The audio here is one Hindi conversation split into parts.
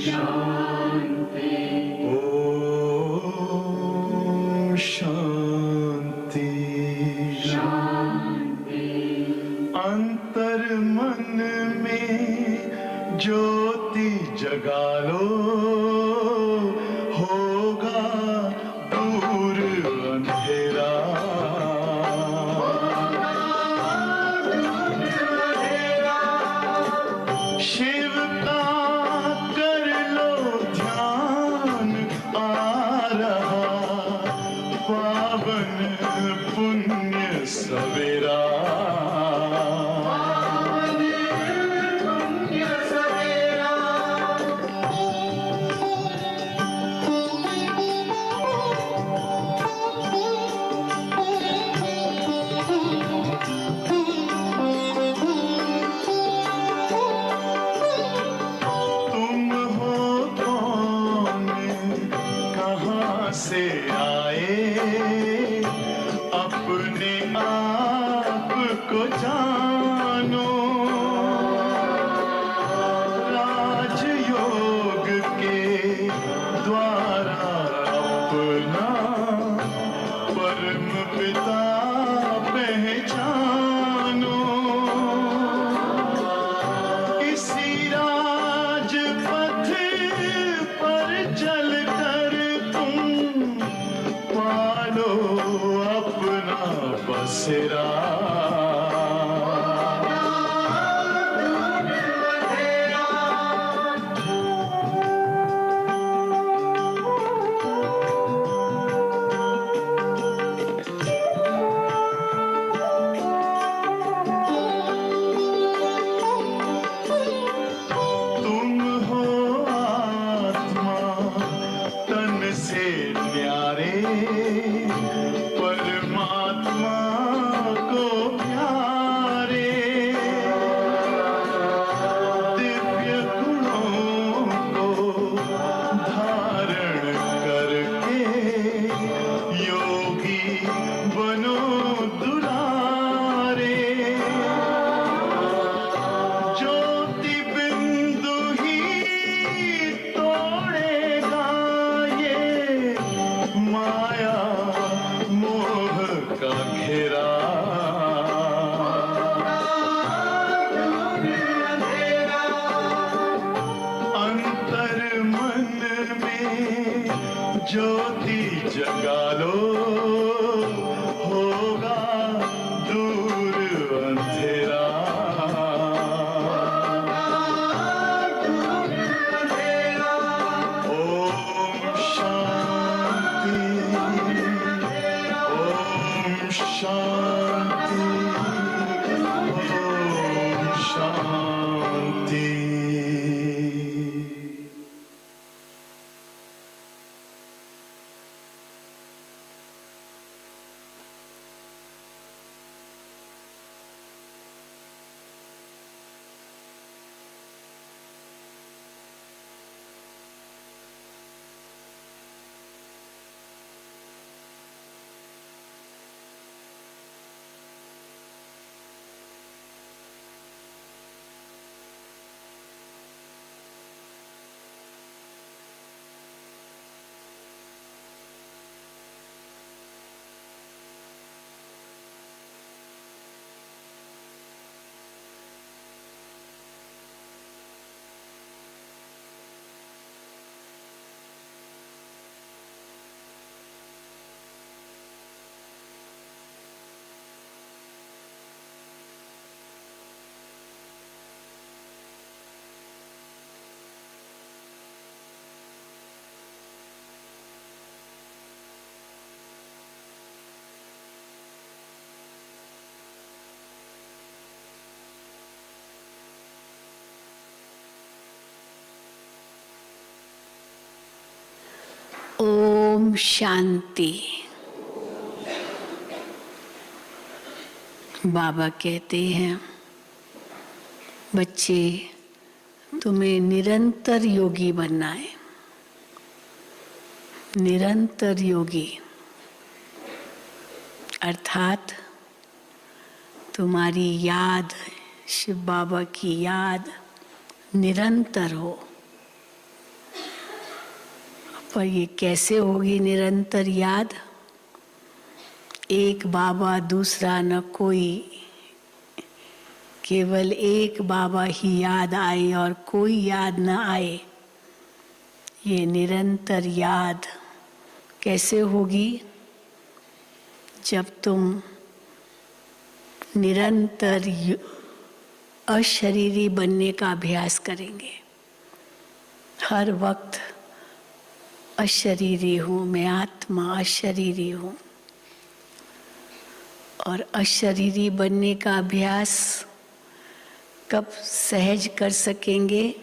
शांति। ओम शांति शांति। अंतर मन में ज्योति जगा लो, होगा दूर अंधेरा। शिव का कर लो ध्यान, आ रहा पावन पुण्य सवेरा। से आए अपने आप को जानो, राजयोग के द्वारा अपना परम पिता पहचानो। इसी राजपथ पर चलकर पालो अपना बसेरा। तुम हो आत्मा तन से न्यारे, परमात्मा को प्यारे। दिव्य गुणों को धारण करके योगी बनो दुलारे। ज्योति बिंदु ही तोड़ेगा ये माया मोह का घेरा। अंतर मन में ज्योति जगा लो, होगा दूर अंधेरा। ओम शांति, ओम शांति, ओम शांति। ओम शांति। बाबा कहते हैं, बच्चे तुम्हें निरंतर योगी बनना है। निरंतर योगी अर्थात तुम्हारी याद, शिव बाबा की याद निरंतर हो। पर ये कैसे होगी निरंतर याद? एक बाबा दूसरा न कोई, केवल एक बाबा ही याद आए और कोई याद न आए। ये निरंतर याद कैसे होगी? जब तुम निरंतर अशरीरी बनने का अभ्यास करेंगे। हर वक्त अशरीरी हूँ, मैं आत्मा अशरीरी हूँ। और अशरीरी बनने का अभ्यास कब सहज कर सकेंगे?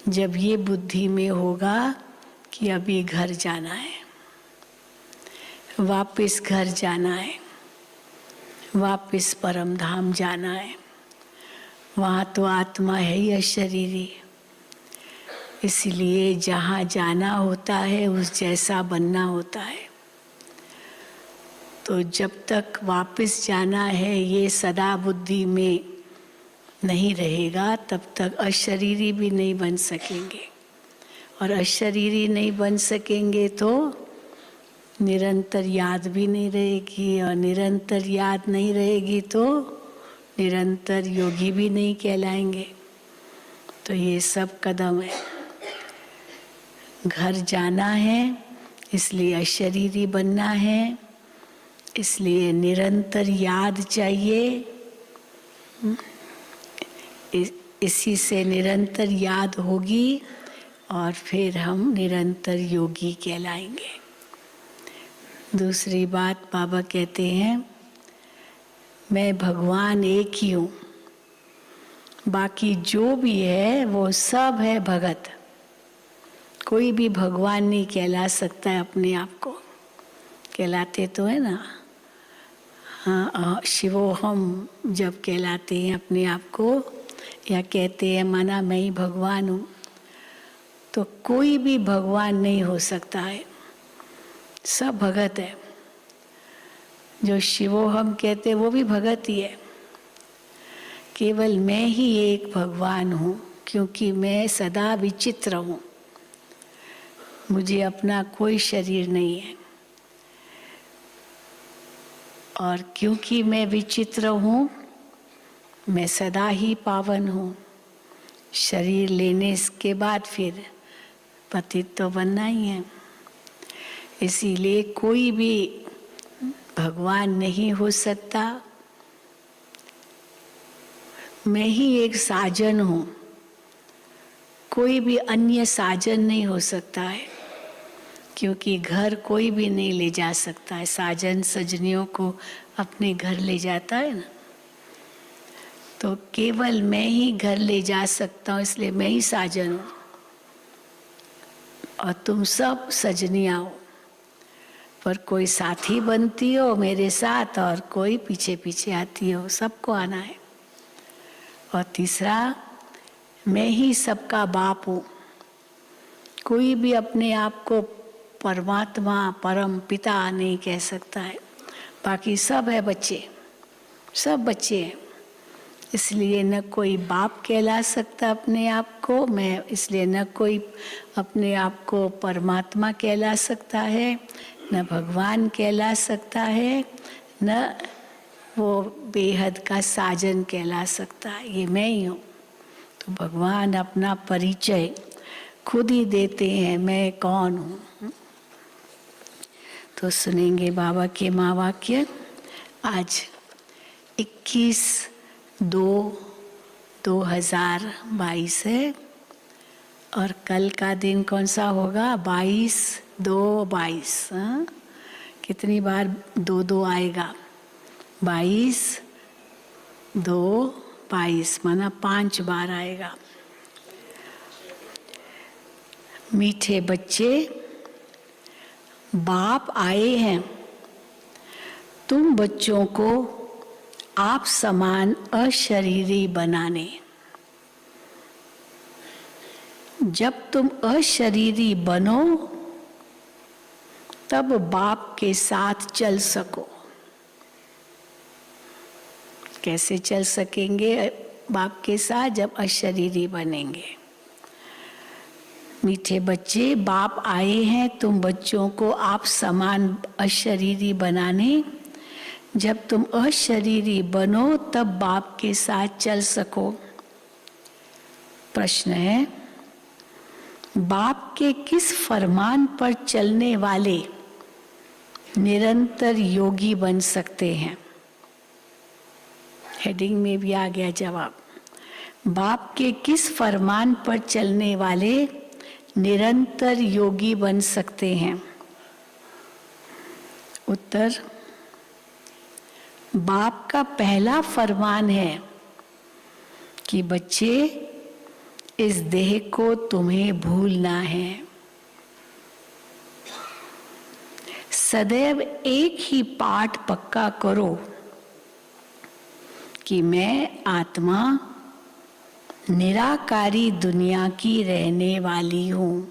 जब ये बुद्धि में होगा कि अभी घर जाना है, वापस घर जाना है, वापस परम धाम जाना है। वहाँ तो आत्मा है ही अशरीरी, इसलिए जहाँ जाना होता है उस जैसा बनना होता है। तो जब तक वापस जाना है ये सदा बुद्धि में नहीं रहेगा, तब तक अशरीरी भी नहीं बन सकेंगे। और अशरीरी नहीं बन सकेंगे तो निरंतर याद भी नहीं रहेगी, और निरंतर याद नहीं रहेगी तो निरंतर योगी भी नहीं कहलाएंगे। तो ये सब कदम है। घर जाना है इसलिए अशरीरी बनना है, इसलिए निरंतर याद चाहिए। इसी से निरंतर याद होगी और फिर हम निरंतर योगी कहलाएंगे। दूसरी बात बाबा कहते हैं, मैं भगवान एक ही हूँ, बाकी जो भी है वो सब है भगत। कोई भी भगवान नहीं कहला सकता है अपने आप को। कहलाते तो है ना, हाँ, शिवोहम जब कहलाते हैं अपने आप को, या कहते हैं माना मैं ही भगवान हूँ, तो कोई भी भगवान नहीं हो सकता है, सब भगत है। जो शिवोहम कहते हैं वो भी भगत ही है। केवल मैं ही एक भगवान हूँ, क्योंकि मैं सदा विचित्र हूँ, मुझे अपना कोई शरीर नहीं है। और क्योंकि मैं विचित्र हूँ, मैं सदा ही पावन हूँ। शरीर लेने के बाद फिर पतित तो बनना ही है। इसीलिए कोई भी भगवान नहीं हो सकता। मैं ही एक साजन हूँ, कोई भी अन्य साजन नहीं हो सकता है, क्योंकि घर कोई भी नहीं ले जा सकता है। साजन सजनियों को अपने घर ले जाता है ना, तो केवल मैं ही घर ले जा सकता हूँ, इसलिए मैं ही साजन हूँ। और तुम सब सजनियाँ हो, पर कोई साथी बनती हो मेरे साथ और कोई पीछे पीछे आती हो, सबको आना है। और तीसरा, मैं ही सबका बाप हूँ। कोई भी अपने आप को परमात्मा परम पिता नहीं कह सकता है, बाकी सब है बच्चे, सब बच्चे हैं। इसलिए न कोई बाप कहला सकता अपने आप को, मैं इसलिए न कोई अपने आप को परमात्मा कहला सकता है, न भगवान कहला सकता है, न वो बेहद का साजन कहला सकता है। ये मैं ही हूँ। तो भगवान अपना परिचय खुद ही देते हैं, मैं कौन हूँ। तो सुनेंगे बाबा के महावाक्य। आज 21/2/2022 है, और कल का दिन कौन सा होगा? 22/2/22। कितनी बार 2 आएगा? 22/2/22 माना 5 बार आएगा। मीठे बच्चे, बाप आए हैं तुम बच्चों को आप समान अशरीरी बनाने। जब तुम अशरीरी बनो तब बाप के साथ चल सको। कैसे चल सकेंगे बाप के साथ? जब अशरीरी बनेंगे। मीठे बच्चे, बाप आए हैं तुम बच्चों को आप समान अशरीरी बनाने। जब तुम अशरीरी बनो तब बाप के साथ चल सको। प्रश्न है, बाप के किस फरमान पर चलने वाले निरंतर योगी बन सकते हैं? हेडिंग में भी आ गया जवाब। बाप के किस फरमान पर चलने वाले निरंतर योगी बन सकते हैं? उत्तर, बाप का पहला फरमान है कि बच्चे इस देह को तुम्हें भूलना है। सदैव एक ही पाठ पक्का करो कि मैं आत्मा निराकारी दुनिया की रहने वाली हूं।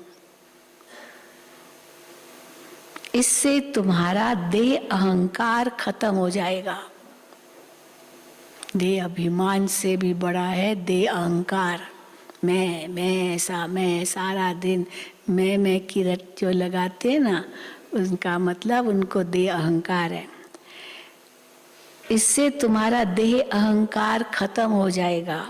इससे तुम्हारा देह अहंकार खत्म हो जाएगा। देह अभिमान से भी बड़ा है देह अहंकार। मैं ऐसा, मैं सारा दिन मैं की रट जो लगाते हैं ना, उनका मतलब उनको देह अहंकार है। इससे तुम्हारा देह अहंकार खत्म हो जाएगा।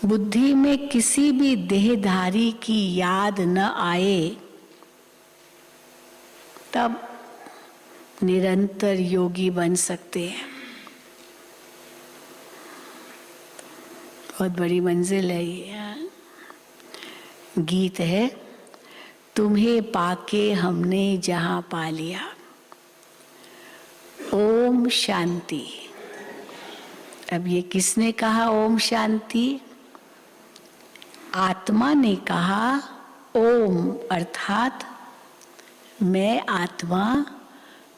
बुद्धि में किसी भी देहधारी की याद न आए तब निरंतर योगी बन सकते हैं। बहुत बड़ी मंजिल है ये। गीत है, तुम्हें पाके हमने जहां पा लिया। ओम शांति। अब ये किसने कहा ओम शांति? आत्मा ने कहा ओम, अर्थात मैं आत्मा,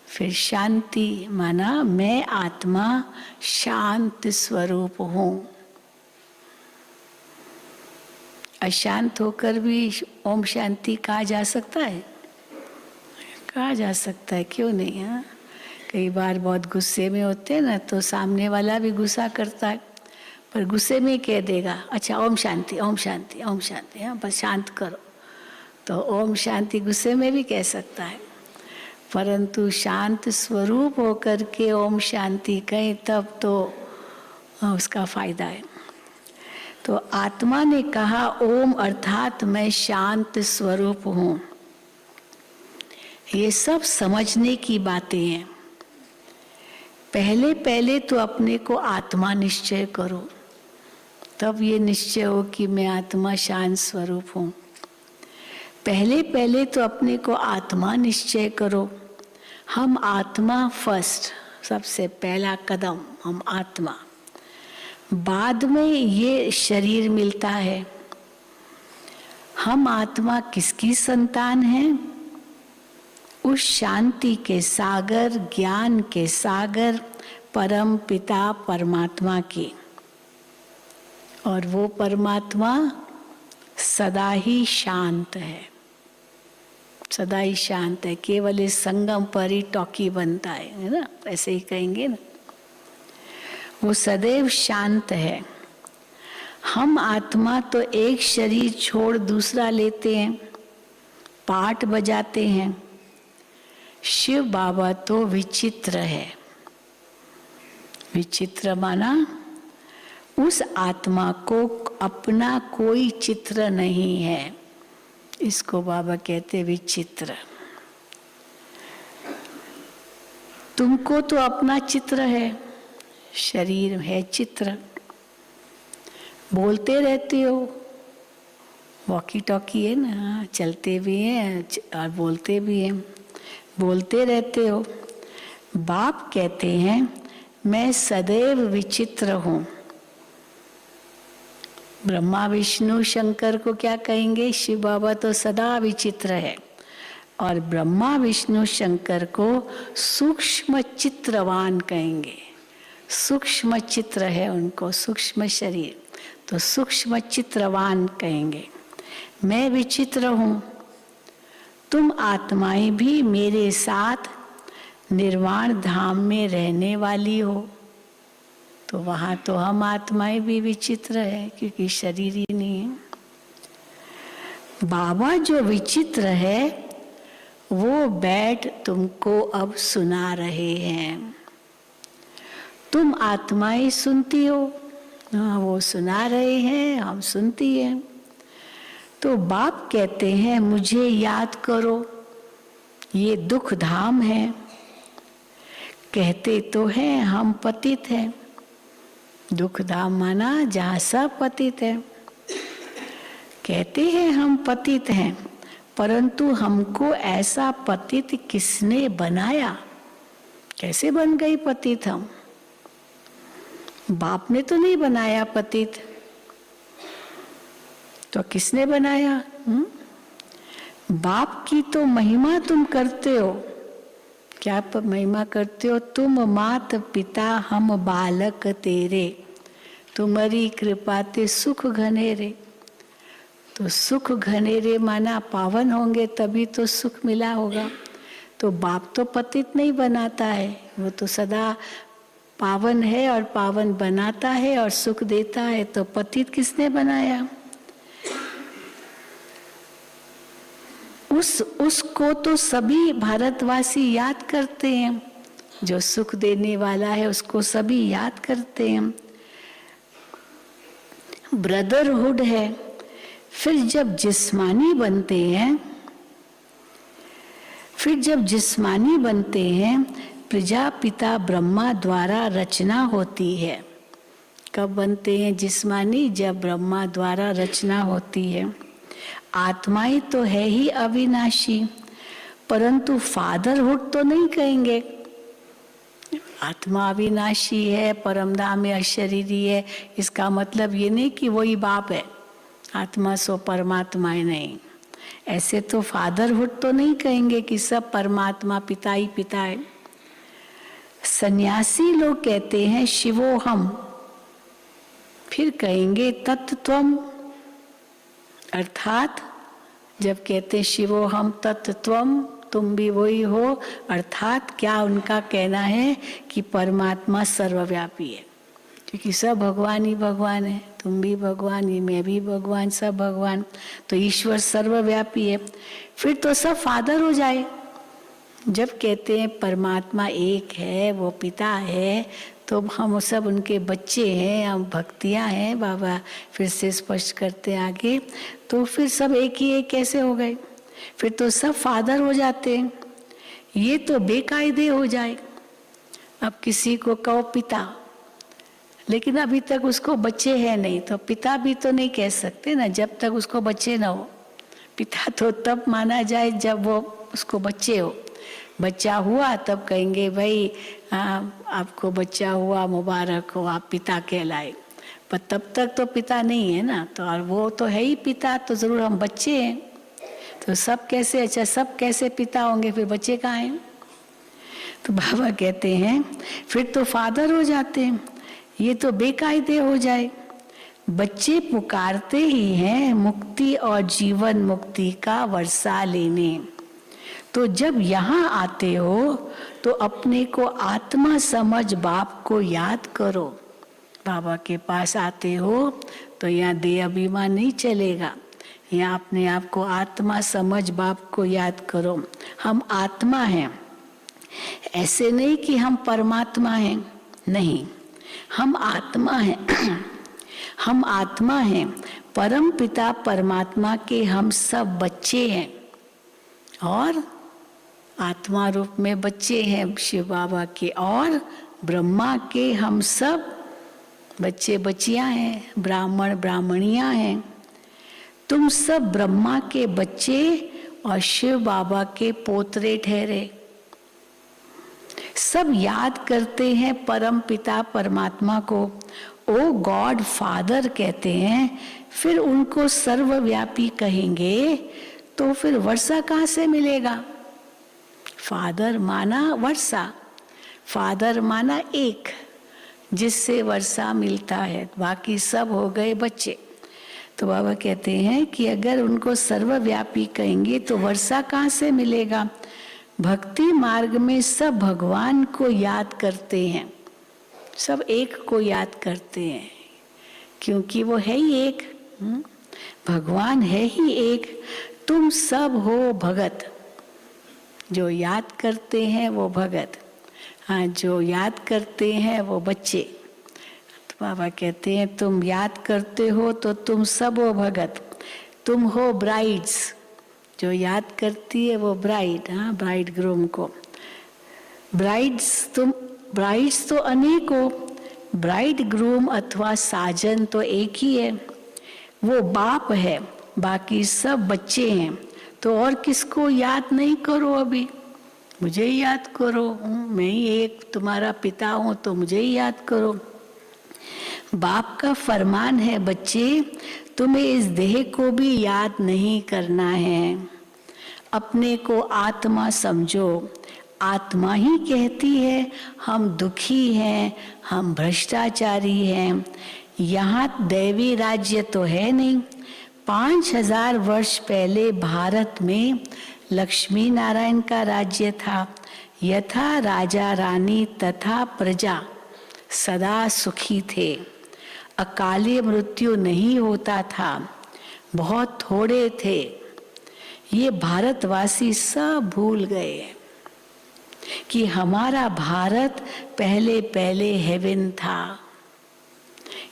फिर शांति माना मैं आत्मा शांत स्वरूप हूं। अशांत होकर भी ओम शांति कहा जा सकता है? कहा जा सकता है, क्यों नहीं? हाँ, कई बार बहुत गुस्से में होते हैं ना, तो सामने वाला भी गुस्सा करता है, पर गुस्से में कह देगा अच्छा ओम शांति ओम शांति ओम शांति, हाँ बस शांत करो। तो ओम शांति गुस्से में भी कह सकता है, परंतु शांत स्वरूप होकर के ओम शांति कहे तब तो उसका फायदा है। तो आत्मा ने कहा ओम, अर्थात मैं शांत स्वरूप हूं। ये सब समझने की बातें हैं। पहले पहले तो अपने को आत्मा निश्चय करो, तब ये निश्चय हो कि मैं आत्मा शांत स्वरूप हूं। पहले पहले तो अपने को आत्मा निश्चय करो। हम आत्मा फर्स्ट, सबसे पहला कदम हम आत्मा। बाद में ये शरीर मिलता है। हम आत्मा किसकी संतान हैं? उस शांति के सागर, ज्ञान के सागर, परम पिता परमात्मा की। और वो परमात्मा सदा ही शांत है, सदा ही शांत है। केवल इस संगम पर ही टॉकी बनता है ना, ऐसे ही कहेंगे ना। वो सदैव शांत है। हम आत्मा तो एक शरीर छोड़ दूसरा लेते हैं, पाठ बजाते हैं। शिव बाबा तो विचित्र है। विचित्र माना उस आत्मा को अपना कोई चित्र नहीं है, इसको बाबा कहते विचित्र। तुमको तो अपना चित्र है, शरीर है चित्र। बोलते रहते हो, वॉकी टॉकी है ना, चलते भी हैं और बोलते भी हैं। बोलते रहते हो। बाप कहते हैं मैं सदैव विचित्र हूं। ब्रह्मा विष्णु शंकर को क्या कहेंगे? शिव बाबा तो सदा विचित्र है, और ब्रह्मा विष्णु शंकर को सूक्ष्म चित्रवान कहेंगे। सूक्ष्म चित्र है उनको, सूक्ष्म शरीर, तो सूक्ष्म चित्रवान कहेंगे। मैं विचित्र हूं। तुम आत्माएं भी मेरे साथ निर्वाण धाम में रहने वाली हो। तो वहां तो हम आत्माएं भी विचित्र है, क्योंकि शरीर ही नहीं है। बाबा जो विचित्र है वो बैठ तुमको अब सुना रहे हैं। तुम आत्माएं सुनती हो, हाँ, वो सुना रहे हैं, हम सुनती हैं। तो बाप कहते हैं मुझे याद करो, ये दुख धाम है। कहते तो हैं हम पतित हैं, दुख धाम माना जहाँ सब पतित है। कहते हैं हम पतित हैं, परंतु हमको ऐसा पतित किसने बनाया? कैसे बन गई पतित हम? बाप ने तो नहीं बनाया पतित, तो किसने बनाया? बाप की तो महिमा तुम करते हो। क्या महिमा करते हो? तुम मात पिता हम बालक तेरे, तुम्हारी कृपा ते सुख घनेरे। तो सुख घनेरे माना पावन होंगे तभी तो सुख मिला होगा। तो बाप तो पतित नहीं बनाता है, वो तो सदा पावन है और पावन बनाता है और सुख देता है। तो पतित किसने बनाया? उसको तो सभी भारतवासी याद करते हैं, जो सुख देने वाला है उसको सभी याद करते हैं। ब्रदरहुड है। फिर जब जिस्मानी बनते हैं, प्रजापिता ब्रह्मा द्वारा रचना होती है। कब बनते हैं जिस्मानी? जब ब्रह्मा द्वारा रचना होती है। आत्माएं तो है ही अविनाशी, परंतु फादरहुड तो नहीं कहेंगे। आत्मा अविनाशी है, परमधाम में अशरीरी है, इसका मतलब ये नहीं कि वही बाप है। आत्मा सो परमात्मा है, नहीं। ऐसे तो फादरहुड तो नहीं कहेंगे कि सब परमात्मा पिता ही पिता है। सन्यासी लोग कहते हैं शिवोहम, फिर कहेंगे तत्त्वम, अर्थात जब कहते शिवोहम तत्त्वम, तुम भी वही हो, अर्थात क्या उनका कहना है कि परमात्मा सर्वव्यापी है, क्योंकि सब भगवान ही भगवान है। तुम भी भगवान ही, मैं भी भगवान, सब भगवान, तो ईश्वर सर्वव्यापी है। फिर तो सब फादर हो जाए। जब कहते हैं परमात्मा एक है, वो पिता है, तो हम सब उनके बच्चे हैं, हम भक्तियां हैं। बाबा फिर से स्पष्ट करते हैं आगे, तो फिर सब एक ही एक कैसे हो गए? फिर तो सब फादर हो जाते हैं। ये तो बेकायदे हो जाए। अब किसी को कहो पिता, लेकिन अभी तक उसको बच्चे हैं नहीं, तो पिता भी तो नहीं कह सकते ना जब तक उसको बच्चे ना हो। पिता तो तब माना जाए जब वो उसको बच्चे हो। बच्चा हुआ तब कहेंगे भाई आपको बच्चा हुआ, मुबारक हो, आप पिता कहलाए। पर तब तक तो पिता नहीं है ना, तो और वो तो है ही पिता, तो जरूर हम बच्चे हैं। तो सब कैसे, अच्छा सब कैसे पिता होंगे, फिर बच्चे कहाँ हैं? तो बाबा कहते हैं फिर तो फादर हो जाते हैं। ये तो बेकायदे हो जाए। बच्चे पुकारते ही हैं मुक्ति और जीवन मुक्ति का वर्षा लेने। तो जब यहाँ आते हो तो अपने को आत्मा समझ बाप को याद करो। बाबा के पास आते हो तो यहाँ देह अभिमान नहीं चलेगा। यहाँ अपने आप को आत्मा समझ बाप को याद करो। हम आत्मा हैं, ऐसे नहीं कि हम परमात्मा हैं, नहीं, हम आत्मा हैं। हम आत्मा हैं, परम पिता परमात्मा के हम सब बच्चे हैं और आत्मा रूप में बच्चे हैं शिव बाबा के, और ब्रह्मा के हम सब बच्चे बच्चियां हैं, ब्राह्मण ब्राह्मणियां हैं। तुम सब ब्रह्मा के बच्चे और शिव बाबा के पोतरे ठहरे। सब याद करते हैं परम पिता परमात्मा को, ओ गॉड फादर कहते हैं। फिर उनको सर्वव्यापी कहेंगे तो फिर वर्षा कहाँ से मिलेगा? फादर माना वर्षा, फादर माना एक, जिससे वर्षा मिलता है, बाकी सब हो गए बच्चे। तो बाबा कहते हैं कि अगर उनको सर्वव्यापी कहेंगे तो वर्षा कहाँ से मिलेगा? भक्ति मार्ग में सब भगवान को याद करते हैं, सब एक को याद करते हैं, क्योंकि वो है ही एक। भगवान है ही एक, तुम सब हो भगत। जो याद करते हैं वो भगत, हाँ जो याद करते हैं वो बच्चे। तो बाबा कहते हैं तुम याद करते हो तो तुम सब हो भगत, तुम हो ब्राइड्स। जो याद करती है वो ब्राइड, हाँ ब्राइड ग्रूम को। ब्राइड्स तो अनेक हो, ब्राइड ग्रूम अथवा साजन तो एक ही है, वो बाप है, बाकी सब बच्चे हैं। तो और किसको याद नहीं करो, अभी मुझे ही याद करो, मैं ही एक तुम्हारा पिता हूं तो मुझे ही याद करो। बाप का फरमान है बच्चे, तुम्हें इस देह को भी याद नहीं करना है, अपने को आत्मा समझो। आत्मा ही कहती है हम दुखी हैं, हम भ्रष्टाचारी हैं, यहाँ दैवी राज्य तो है नहीं। 5000 वर्ष पहले भारत में लक्ष्मी नारायण का राज्य था। यथा राजा रानी तथा प्रजा सदा सुखी थे, अकाली मृत्यु नहीं होता था, बहुत थोड़े थे। ये भारतवासी सब भूल गए कि हमारा भारत पहले पहले हेवन था।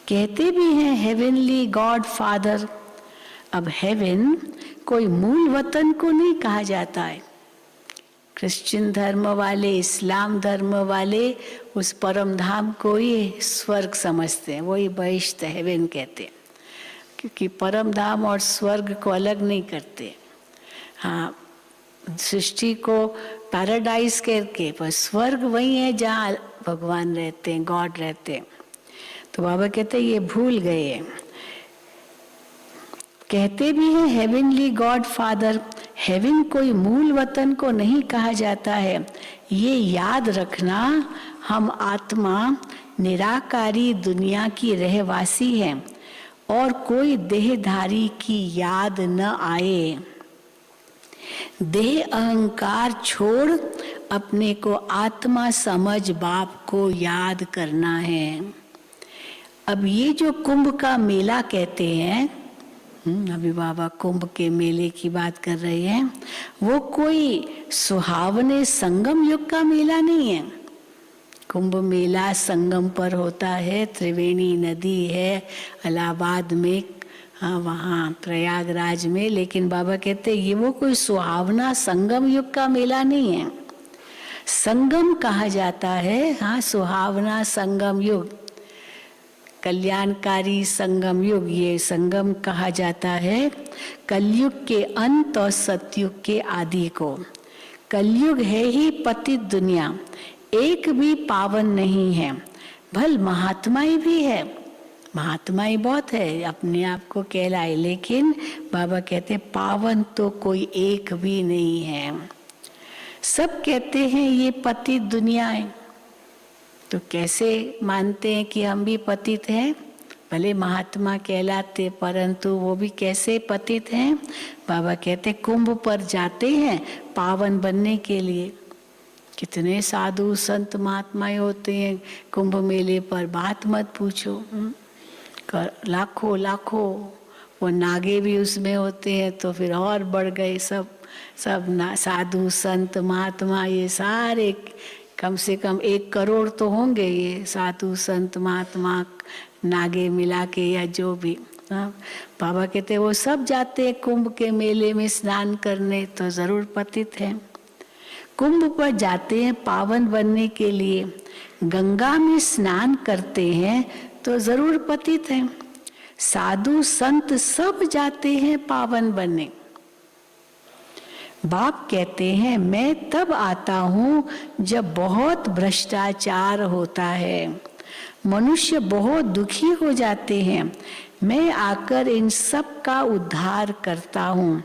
कहते भी हैं हेवनली गॉड फादर। अब हेवन कोई मूल वतन को नहीं कहा जाता है। क्रिश्चियन धर्म वाले, इस्लाम धर्म वाले उस परम धाम को ही स्वर्ग समझते हैं, वही बहिश्त हेवन कहते हैं, क्योंकि परम धाम और स्वर्ग को अलग नहीं करते। हाँ, सृष्टि को पैराडाइज करके, पर स्वर्ग वही है जहाँ भगवान रहते हैं, गॉड रहते हैं। तो बाबा कहते हैं ये भूल गए हैं। कहते भी हैं हेवनली गॉड फादर, हेवन कोई मूल वतन को नहीं कहा जाता है। ये याद रखना, हम आत्मा निराकारी दुनिया की रहवासी हैं और कोई देहधारी की याद न आए। देह अहंकार छोड़ अपने को आत्मा समझ बाप को याद करना है। अब ये जो कुंभ का मेला कहते हैं, अभी बाबा कुंभ के मेले की बात कर रहे हैं, वो कोई सुहावने संगम युग का मेला नहीं है। कुंभ मेला संगम पर होता है, त्रिवेणी नदी है इलाहाबाद में, हाँ वहाँ प्रयागराज में। लेकिन बाबा कहते हैं ये वो कोई सुहावना संगम युग का मेला नहीं है। संगम कहा जाता है, हाँ सुहावना संगम युग, कल्याणकारी संगम युग, ये संगम कहा जाता है कलयुग के अंत और सतयुग के आदि को। कलयुग है ही पतित दुनिया, एक भी पावन नहीं है। भल महात्माएं भी है, महात्माएं बहुत है, अपने आप को कहलाए, लेकिन बाबा कहते पावन तो कोई एक भी नहीं है। सब कहते हैं ये पतित दुनिया है, तो कैसे मानते हैं कि हम भी पतित हैं? भले महात्मा कहलाते, परंतु वो भी कैसे पतित हैं? बाबा कहते कुंभ पर जाते हैं पावन बनने के लिए। कितने साधु संत महात्माएं होते हैं कुंभ मेले पर, बात मत पूछो, लाखों लाखों। वो नागे भी उसमें होते हैं तो फिर और बढ़ गए। सब साधु संत महात्मा ये सारे कम से कम 1 करोड़ तो होंगे, ये साधु संत महात्मा नागे मिला के या जो भी। बाबा कहते वो सब जाते हैं कुंभ के मेले में स्नान करने, तो जरूर पतित हैं। कुंभ पर जाते हैं पावन बनने के लिए, गंगा में स्नान करते हैं तो जरूर पतित हैं। साधु संत सब जाते हैं पावन बनने। बाप कहते हैं मैं तब आता हूँ जब बहुत भ्रष्टाचार होता है, मनुष्य बहुत दुखी हो जाते हैं। मैं आकर इन सब का उद्धार करता हूँ।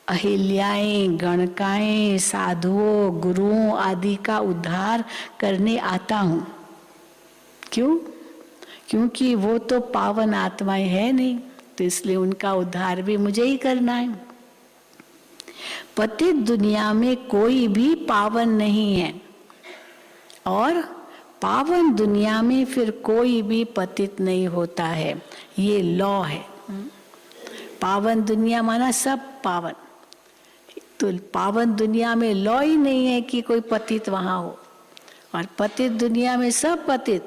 अहिल्याएं, गणकाएं, साधुओं, गुरुओं आदि का उद्धार करने आता हूँ। क्यों? क्योंकि वो तो पावन आत्माएं है नहीं, तो इसलिए उनका उद्धार भी मुझे ही करना है। पतित दुनिया में कोई भी पावन नहीं है, और पावन दुनिया में फिर कोई भी पतित नहीं होता है। ये लॉ है। पावन दुनिया माना सब पावन। तो पावन दुनिया में लॉ ही नहीं है कि कोई पतित वहां हो, और पतित दुनिया में सब पतित,